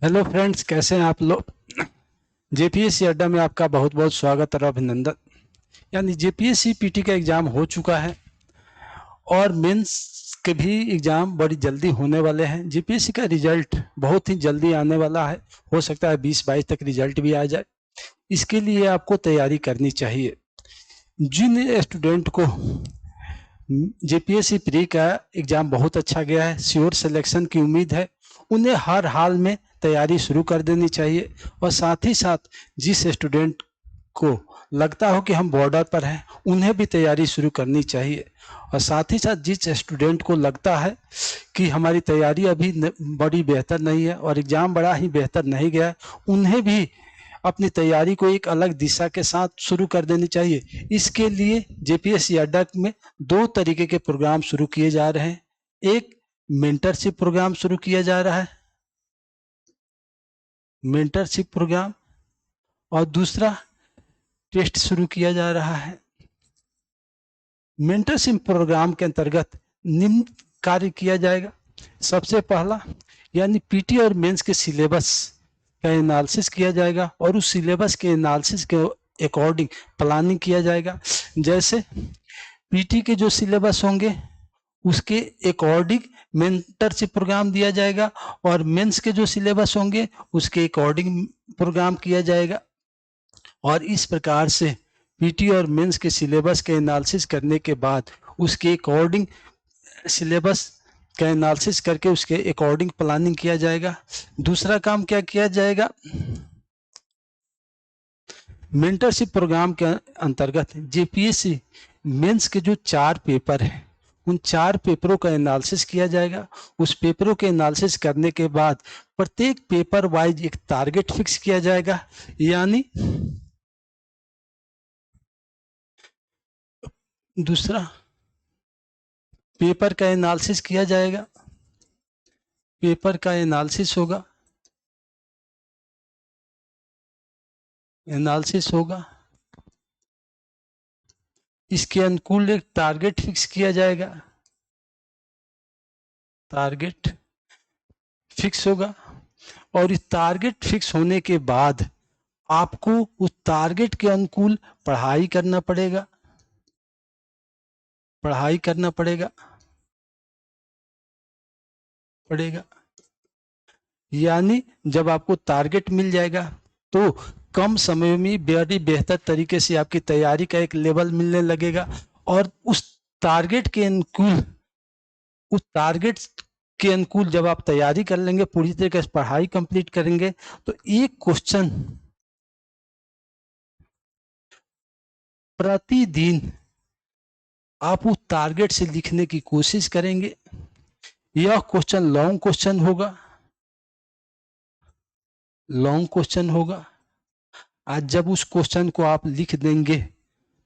Hello friends, कैसे हैं आप लोग। जेपीएससी अड्डा में आपका बहुत बहुत स्वागत और अभिनंदन। यानी जेपीएससी पीटी का एग्ज़ाम हो चुका है और मेंस के भी एग्ज़ाम बड़ी जल्दी होने वाले हैं। जेपीएससी का रिजल्ट बहुत ही जल्दी आने वाला है, हो सकता है 20-22 तक रिजल्ट भी आ जाए। इसके लिए आपको तैयारी करनी चाहिए। जिन स्टूडेंट को जेपीएससी प्री का एग्ज़ाम बहुत अच्छा गया है, श्योर सिलेक्शन की उम्मीद है, उन्हें हर हाल में तैयारी शुरू कर देनी चाहिए। और साथ ही साथ जिस स्टूडेंट को लगता हो कि हम बॉर्डर पर हैं, उन्हें भी तैयारी शुरू करनी चाहिए। और साथ ही साथ जिस स्टूडेंट को लगता है कि हमारी तैयारी अभी बड़ी बेहतर नहीं है और एग्ज़ाम बड़ा ही बेहतर नहीं गया है, उन्हें भी अपनी तैयारी को एक अलग दिशा के साथ शुरू कर देनी चाहिए। इसके लिए जेपीएससी अड्डा में दो तरीके के प्रोग्राम शुरू किए जा रहे हैं। एक मेंटरशिप प्रोग्राम शुरू किया जा रहा है, मेंटरशिप प्रोग्राम, और दूसरा टेस्ट शुरू किया जा रहा है। मेंटरशिप प्रोग्राम के अंतर्गत निम्न कार्य किया जाएगा। सबसे पहला यानी पीटी और मेंस के सिलेबस का एनालिसिस किया जाएगा और उस सिलेबस के एनालिसिस के अकॉर्डिंग प्लानिंग किया जाएगा। जैसे पीटी के जो सिलेबस होंगे उसके अकॉर्डिंग मेंटरशिप प्रोग्राम दिया जाएगा और मेंस के जो सिलेबस होंगे उसके अकॉर्डिंग प्रोग्राम किया जाएगा। और इस प्रकार से पीटी और मेंस के सिलेबस के एनालिसिस करने के बाद उसके अकॉर्डिंग सिलेबस का एनालिसिस करके उसके अकॉर्डिंग प्लानिंग किया जाएगा। दूसरा काम क्या किया जाएगा, मेंटरशिप प्रोग्राम के अंतर्गत जेपीएससी मेंस के जो 4 पेपर हैं उन 4 पेपरों का एनालिसिस किया जाएगा। उस पेपरों के एनालिसिस करने के बाद प्रत्येक पेपर वाइज एक टारगेट फिक्स किया जाएगा। यानी दूसरा पेपर का एनालिसिस किया जाएगा, पेपर का एनालिसिस होगा, एनालिसिस होगा, इसके अनुकूल एक टारगेट फिक्स किया जाएगा, टारगेट फिक्स होगा। और इस टारगेट फिक्स होने के बाद आपको उस टारगेट के अनुकूल पढ़ाई करना पड़ेगा, पढ़ाई करना पड़ेगा पड़ेगा। यानी जब आपको टारगेट मिल जाएगा तो कम समय में बड़ी बेहतर तरीके से आपकी तैयारी का एक लेवल मिलने लगेगा। और उस टारगेट के अनुकूल जब आप तैयारी कर लेंगे, पूरी तरीके से पढ़ाई कंप्लीट करेंगे, तो एक क्वेश्चन प्रतिदिन आप उस टारगेट से लिखने की कोशिश करेंगे। यह क्वेश्चन लॉन्ग क्वेश्चन होगा, लॉन्ग क्वेश्चन होगा। आज जब उस क्वेश्चन को आप लिख देंगे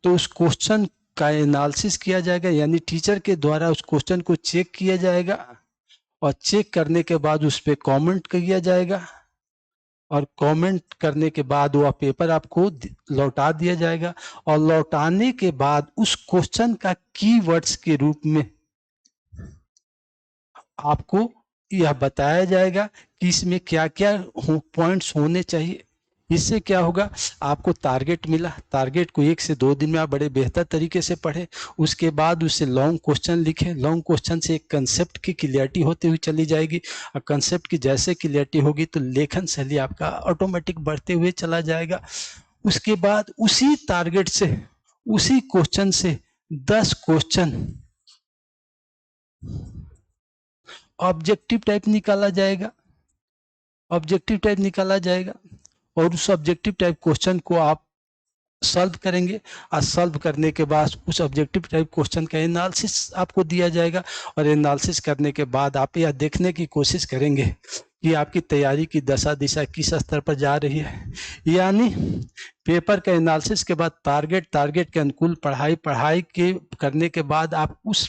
तो उस क्वेश्चन का एनालिसिस किया जाएगा, यानी टीचर के द्वारा उस क्वेश्चन को चेक किया जाएगा और चेक करने के बाद उस पर कमेंट किया जाएगा और कमेंट करने के बाद वह पेपर आपको लौटा दिया जाएगा। और लौटाने के बाद उस क्वेश्चन का कीवर्ड्स के रूप में आपको यह बताया जाएगा कि इसमें क्या क्या पॉइंट्स होने चाहिए। इससे क्या होगा, आपको टारगेट मिला, टारगेट को 1 से 2 दिन में आप बड़े बेहतर तरीके से पढ़े, उसके बाद उससे लॉन्ग क्वेश्चन लिखें। लॉन्ग क्वेश्चन से एक कंसेप्ट की क्लियरिटी होती हुई चली जाएगी और कंसेप्ट की जैसे क्लियरिटी होगी तो लेखन शैली आपका ऑटोमेटिक बढ़ते हुए चला जाएगा। उसके बाद उसी टारगेट से, उसी क्वेश्चन से 10 क्वेश्चन ऑब्जेक्टिव टाइप निकाला जाएगा, ऑब्जेक्टिव टाइप निकाला जाएगा और उस ऑब्जेक्टिव टाइप क्वेश्चन को आप सॉल्व करेंगे और सॉल्व करने के बाद उस ऑब्जेक्टिव टाइप क्वेश्चन का एनालिसिस आपको दिया जाएगा। और एनालिसिस करने के बाद आप यह देखने की कोशिश करेंगे कि आपकी तैयारी की दशा दिशा किस स्तर पर जा रही है। यानी पेपर का एनालिसिस के बाद टारगेट के अनुकूल पढ़ाई के करने के बाद आप उस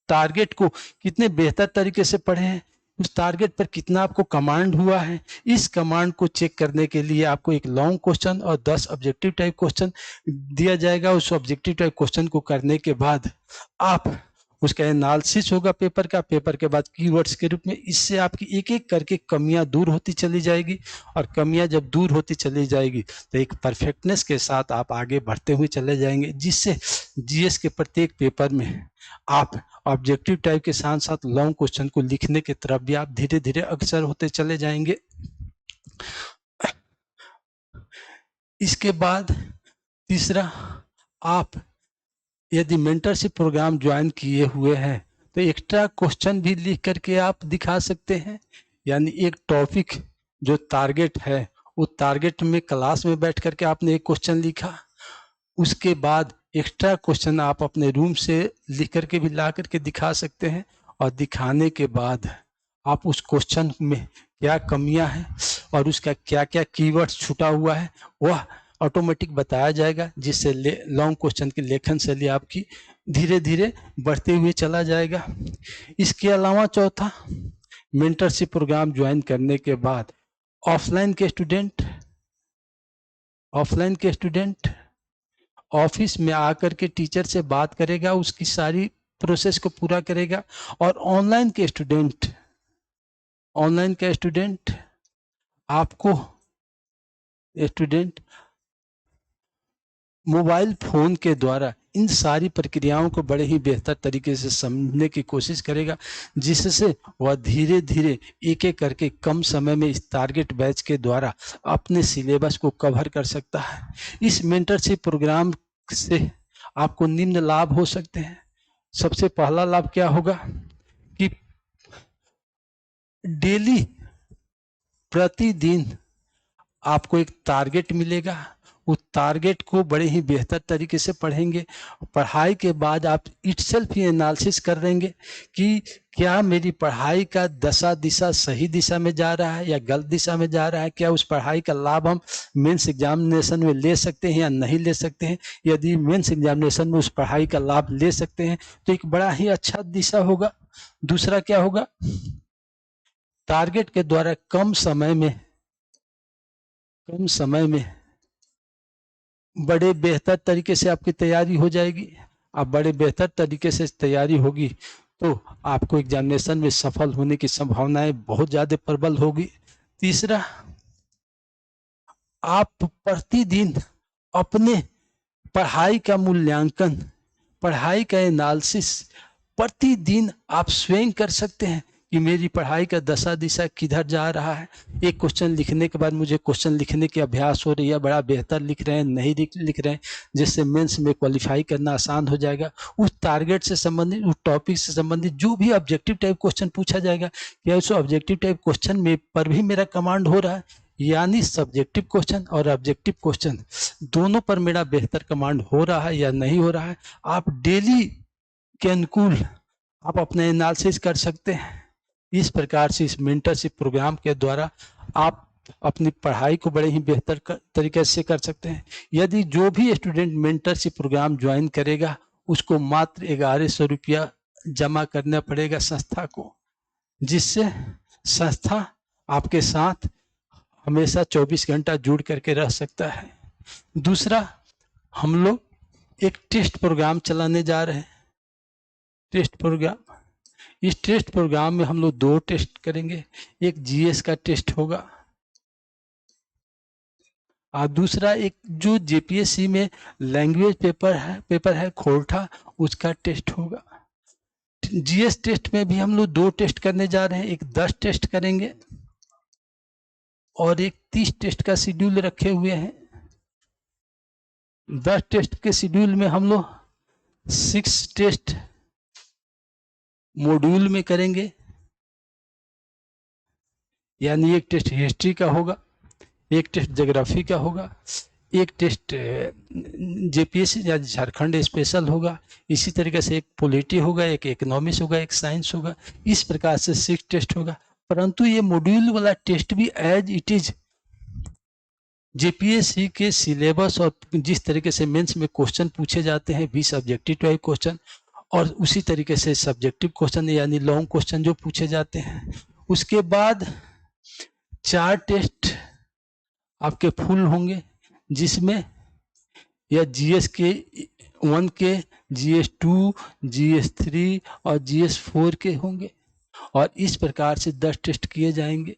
टारगेट को कितने बेहतर तरीके से पढ़े हैं, उस टारगेट पर कितना आपको कमांड हुआ है, इस कमांड को चेक करने के लिए आपको एक लॉन्ग क्वेश्चन और 10 ऑब्जेक्टिव टाइप क्वेश्चन दिया जाएगा। उस ऑब्जेक्टिव टाइप क्वेश्चन को करने के बाद आप उसका एनालिसिस होगा पेपर का, पेपर के बाद कीवर्ड्स के रूप में। इससे आपकी एक एक करके कमियां दूर होती चली जाएगी, और कमियां जब दूर होती चली जाएगी तो एक परफेक्टनेस के साथ आप आगे बढ़ते हुए चले जाएंगे, जिससे जीएस के प्रत्येक पेपर में आप ऑब्जेक्टिव टाइप के साथ साथ लॉन्ग क्वेश्चन को लिखने की तरफ भी आप धीरे धीरे अग्रसर होते चले जाएंगे। इसके बाद तीसरा, आप यदि मेंटरशिप प्रोग्राम ज्वाइन किए हुए हैं तो एक्स्ट्रा क्वेश्चन भी लिख करके आप दिखा सकते हैं। यानी एक टॉपिक जो टारगेट है, उस टारगेट में क्लास में बैठ करके आपने एक क्वेश्चन लिखा, उसके बाद एक्स्ट्रा क्वेश्चन आप अपने रूम से लिख करके भी ला करके दिखा सकते हैं। और दिखाने के बाद आप उस क्वेश्चन में क्या कमियां हैं और उसका क्या क्या कीवर्ड्स छूटा हुआ है वह ऑटोमेटिक बताया जाएगा, जिससे लॉन्ग क्वेश्चन की लेखन शैली आपकी धीरे धीरे बढ़ते हुए चला जाएगा। इसके अलावा चौथा, मेंटरशिप प्रोग्राम ज्वाइन करने के बाद ऑफलाइन के स्टूडेंट ऑफिस में आकर के टीचर से बात करेगा, उसकी सारी प्रोसेस को पूरा करेगा। और ऑनलाइन के स्टूडेंट आपको मोबाइल फोन के द्वारा इन सारी प्रक्रियाओं को बड़े ही बेहतर तरीके से समझने की कोशिश करेगा, जिससे वह धीरे धीरे एक एक करके कम समय में इस टारगेट बैच के द्वारा अपने सिलेबस को कवर कर सकता है। इस मेंटरशिप प्रोग्राम से आपको निम्न लाभ हो सकते हैं। सबसे पहला लाभ क्या होगा कि डेली प्रतिदिन आपको एक टारगेट मिलेगा, उस टारगेट को बड़े ही बेहतर तरीके से पढ़ेंगे। पढ़ाई के बाद आप इटसेल्फ ही एनालिसिस कर लेंगे कि क्या मेरी पढ़ाई का दिशा सही दिशा में जा रहा है या गलत दिशा में जा रहा है, क्या उस पढ़ाई का लाभ हम मेंस एग्जामिनेशन में ले सकते हैं या नहीं ले सकते हैं। यदि मेंस एग्जामिनेशन में उस पढ़ाई का लाभ ले सकते हैं तो एक बड़ा ही अच्छा दिशा होगा। दूसरा क्या होगा, टारगेट के द्वारा कम समय में बड़े बेहतर तरीके से आपकी तैयारी हो जाएगी। अब बड़े बेहतर तरीके से तैयारी होगी तो आपको एग्जामिनेशन में सफल होने की संभावनाएं बहुत ज्यादा प्रबल होगी। तीसरा, आप प्रतिदिन अपने पढ़ाई का मूल्यांकन, पढ़ाई का एनालिसिस प्रतिदिन आप स्वयं कर सकते हैं कि मेरी पढ़ाई का दिशा किधर जा रहा है। एक क्वेश्चन लिखने के बाद मुझे क्वेश्चन लिखने की अभ्यास हो रही है, बड़ा बेहतर लिख रहे हैं, नहीं लिख रहे हैं, जिससे मेंस में क्वालिफाई करना आसान हो जाएगा। उस टारगेट से संबंधित, उस टॉपिक से संबंधित जो भी ऑब्जेक्टिव टाइप क्वेश्चन पूछा जाएगा, क्या उस ऑब्जेक्टिव टाइप क्वेश्चन में पर भी मेरा कमांड हो रहा है, यानी सब्जेक्टिव क्वेश्चन और ऑब्जेक्टिव क्वेश्चन दोनों पर मेरा बेहतर कमांड हो रहा है या नहीं हो रहा है। आप डेली के अनुकूल आप अपना एनालिसिस कर सकते हैं। इस प्रकार से इस मेंटरशिप प्रोग्राम के द्वारा आप अपनी पढ़ाई को बड़े ही बेहतर तरीके से कर सकते हैं। यदि जो भी स्टूडेंट मेंटरशिप प्रोग्राम ज्वाइन करेगा उसको मात्र 1100 रुपया जमा करना पड़ेगा संस्था को, जिससे संस्था आपके साथ हमेशा 24 घंटा जुड़ करके रह सकता है। दूसरा, हम लोग एक टेस्ट प्रोग्राम चलाने जा रहे हैं। टेस्ट प्रोग्राम, इस टेस्ट प्रोग्राम में हम लोग 2 टेस्ट करेंगे। एक जीएस का टेस्ट होगा और दूसरा एक जो जेपीएससी में लैंग्वेज पेपर है खोरठा, उसका टेस्ट होगा। जीएस टेस्ट में भी हम लोग 2 टेस्ट करने जा रहे हैं। एक 10 टेस्ट करेंगे और एक 30 टेस्ट का शेड्यूल रखे हुए हैं। 10 टेस्ट के शेड्यूल में हम लोग 6 टेस्ट मॉड्यूल में करेंगे, यानी एक टेस्ट हिस्ट्री का होगा, एक टेस्ट ज्योग्राफी का होगा, एक टेस्ट जेपीएससी या झारखंड स्पेशल होगा, इसी तरीके से एक पॉलिटी होगा, एक इकोनॉमिक्स होगा, एक साइंस होगा। इस प्रकार से 6 टेस्ट होगा। परंतु ये मॉड्यूल वाला टेस्ट भी एज इट इज जेपीएससी के सिलेबस और जिस तरीके से मेंस में क्वेश्चन पूछे जाते हैं 20 ऑब्जेक्टिव टाइप क्वेश्चन, और उसी तरीके से सब्जेक्टिव क्वेश्चन यानी लॉन्ग क्वेश्चन जो पूछे जाते हैं। उसके बाद 4 टेस्ट आपके फुल होंगे, जिसमें या जीएस के 1 के, GS2, GS3 और GS4 के होंगे और इस प्रकार से 10 टेस्ट किए जाएंगे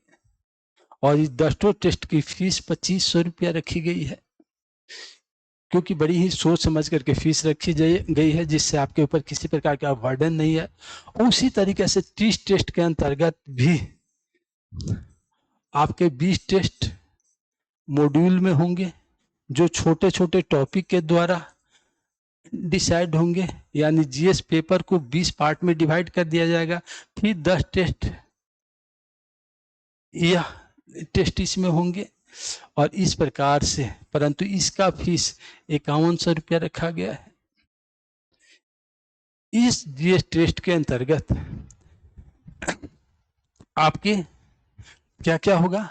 और इस 10 टेस्ट की फीस 2500 रुपया रखी गई है, क्योंकि बड़ी ही सोच समझ करके फीस रखी गई है जिससे आपके ऊपर किसी प्रकार का बर्डन नहीं है। उसी तरीके से 30 टेस्ट के अंतर्गत भी आपके 20 टेस्ट मॉड्यूल में होंगे जो छोटे छोटे टॉपिक के द्वारा डिसाइड होंगे, यानी जीएस पेपर को 20 पार्ट में डिवाइड कर दिया जाएगा। फिर 10 टेस्ट यह टेस्ट इसमें होंगे और इस प्रकार से, परंतु इसका फीस 5100 रुपया रखा गया है। इस जीएस टेस्ट के अंतर्गत आपके क्या क्या होगा,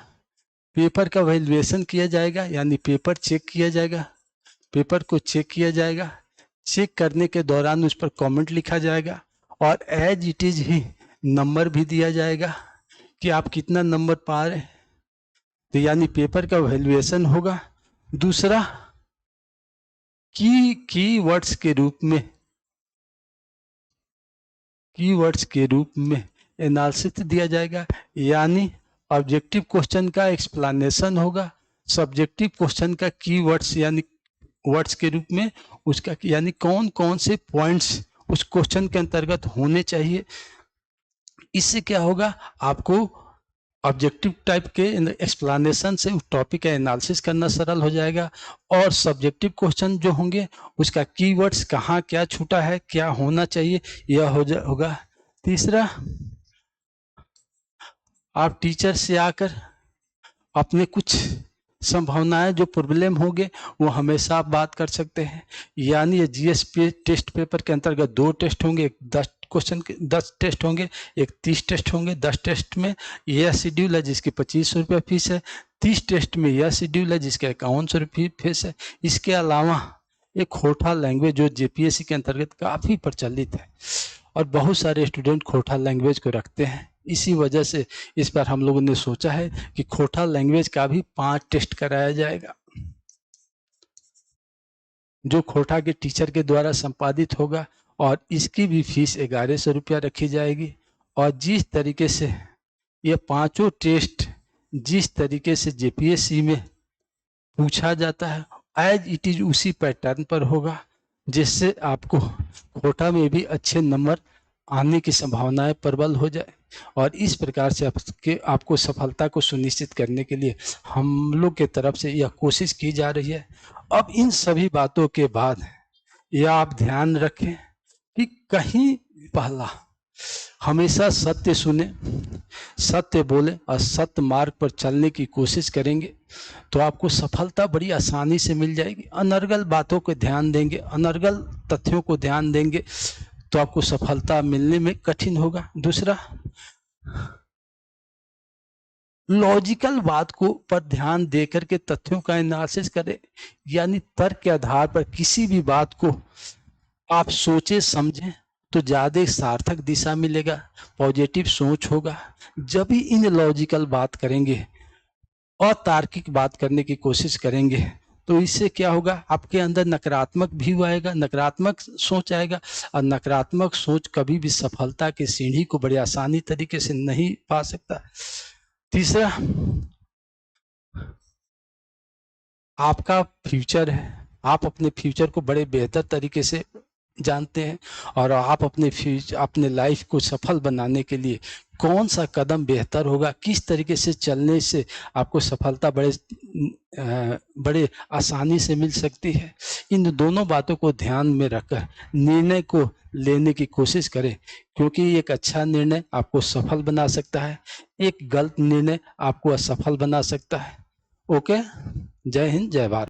पेपर का वैल्यूएशन किया जाएगा, यानी पेपर चेक किया जाएगा, पेपर को चेक किया जाएगा, चेक करने के दौरान उस पर कमेंट लिखा जाएगा और एज इट इज ही नंबर भी दिया जाएगा कि आप कितना नंबर पा रहे हैं, तो यानी पेपर का वैल्यूएशन होगा। दूसरा, कीवर्ड्स के रूप में एनालिसिस दिया जाएगा, यानी ऑब्जेक्टिव क्वेश्चन का एक्सप्लेनेशन होगा, सब्जेक्टिव क्वेश्चन का कीवर्ड्स यानी वर्ड्स के रूप में उसका, यानी कौन कौन से पॉइंट्स उस क्वेश्चन के अंतर्गत होने चाहिए। इससे क्या होगा, आपको ऑब्जेक्टिव टाइप के एक्सप्लेनेशन से उस टॉपिक का एनालिसिस करना सरल हो जाएगा और सब्जेक्टिव क्वेश्चन जो होंगे उसका कीवर्ड्स कहाँ क्या छूटा है, क्या होना चाहिए, यह होगा। तीसरा, आप टीचर से आकर अपने कुछ संभावनाएं जो प्रॉब्लम होंगे वो हमेशा आप बात कर सकते हैं, यानी ये जीएस टेस्ट पेपर के अंतर्गत 2 टेस्ट होंगे, एक 10 टेस्ट होंगे, एक 30 टेस्ट होंगे। 10 टेस्ट में यह शेड्यूल है जिसकी 2500 रुपये फीस है, 30 टेस्ट में यह शेड्यूल है जिसके 5100 रुपये फीस है। इसके अलावा एक खोटा लैंग्वेज जो जेपीएससी के अंतर्गत काफ़ी प्रचलित है और बहुत सारे स्टूडेंट खोटा लैंग्वेज को रखते हैं, इसी वजह से इस बार हम लोगों ने सोचा है कि खोटा लैंग्वेज का भी 5 टेस्ट कराया जाएगा जो खोटा के टीचर के द्वारा संपादित होगा और इसकी भी फीस 1100 रुपया रखी जाएगी। और जिस तरीके से ये 5 टेस्ट जिस तरीके से जेपीएससी में पूछा जाता है एज इट इज उसी पैटर्न पर होगा, जिससे आपको खोटा में भी अच्छे नंबर आने की संभावनाएं प्रबल हो जाए। और इस प्रकार से आपको सफलता को सुनिश्चित करने के लिए हम लोग के तरफ से यह कोशिश की जा रही है। अब इन सभी बातों के बाद यह आप ध्यान रखें कि कहीं पहला हमेशा सत्य सुने, सत्य बोले और सत्य मार्ग पर चलने की कोशिश करेंगे तो आपको सफलता बड़ी आसानी से मिल जाएगी। अनर्गल बातों को ध्यान देंगे, अनर्गल तथ्यों को ध्यान देंगे तो आपको सफलता मिलने में कठिन होगा। दूसरा, लॉजिकल बात को पर ध्यान देकर के तथ्यों का एनालिसिस करें, यानी तर्क के आधार पर किसी भी बात को आप सोचे समझें तो ज्यादा सार्थक दिशा मिलेगा, पॉजिटिव सोच होगा। जब भी इन लॉजिकल बात करेंगे और तार्किक बात करने की कोशिश करेंगे तो इससे क्या होगा, आपके अंदर नकारात्मक भी आएगा, नकारात्मक सोच आएगा और नकारात्मक सोच कभी भी सफलता की सीढ़ी को बड़ी आसानी तरीके से नहीं पा सकता। तीसरा, आपका फ्यूचर है, आप अपने फ्यूचर को बड़े बेहतर तरीके से जानते हैं और आप अपने लाइफ को सफल बनाने के लिए कौन सा कदम बेहतर होगा, किस तरीके से चलने से आपको सफलता बड़े आसानी से मिल सकती है, इन दोनों बातों को ध्यान में रखकर निर्णय को लेने की कोशिश करें, क्योंकि एक अच्छा निर्णय आपको सफल बना सकता है, एक गलत निर्णय आपको असफल बना सकता है। ओके, जय हिंद, जय भारत।